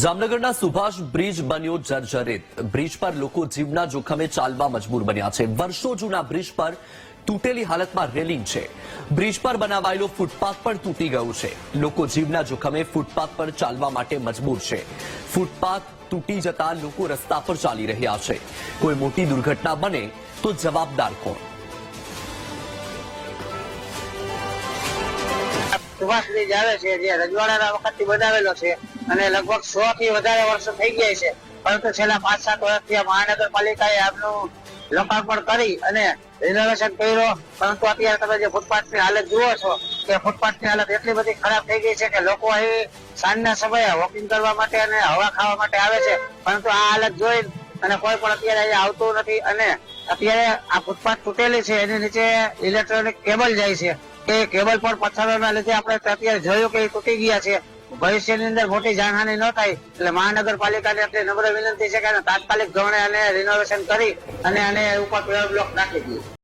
જામનગરના સુભાષ બ્રિજ બન્યો જર્જરિત। બ્રિજ પર લોકો જીવના જોખમે ચાલવા મજબૂર બન્યા છે। વર્ષો જૂના બ્રિજ પર તૂટેલી હાલતમાં રેલિંગ છે। બ્રિજ પર બનાવાયેલો ફૂટપાથ પણ તૂટી ગયો છે। લોકો જીવના જોખમે ફૂટપાથ પર ચાલવા માટે મજબૂર છે। ફૂટપાથ તૂટી જતા લોકો રસ્તા પર ચાલી રહ્યા છે। કોઈ મોટી દુર્ઘટના બને તો જવાબદાર કોણ? સુભાષ બ્રિજ આવે છે જે રજવાડાના વખતથી બનાવેલો છે અને લગભગ 100 થી વધારે વર્ષો થઈ ગયા છે, પરંતુ છેલ્લા 5-7 વર્ષથી આ મહાનગરપાલિકાએ આમનું લોકાર્પણ કરી અને રિનોવેશન કર્યો। પરંતુ અત્યારે તમે જે ફૂટપાથની હાલત જુઓ છો કે ફૂટપાથની હાલત એટલી બધી ખરાબ થઈ ગઈ છે કે લોકો અહીં સાંજના સમયે વોકિંગ કરવા માટે અને હવા ખાવા માટે આવે છે, પરંતુ આ હાલત જોઈ અને કોઈ પણ અત્યારે અહીંયા આવતું નથી। અને અત્યારે આ ફૂટપાથ તૂટેલી છે, એની નીચે ઇલેક્ટ્રોનિક કેબલ જાય છે। એ કેબલ પર પથ્થરોના લીધે આપણે અત્યારે જોયું કે એ તૂટી ગયા છે। ભવિષ્યની અંદર મોટી જાનહાનિ ન થાય એટલે મહાનગરપાલિકાને આપણી નમ્ર વિનંતી છે કે તાત્કાલિક ધોરણે આને રિનોવેશન કરી અને આને ઉપર બ્લોક નાખી દઈએ।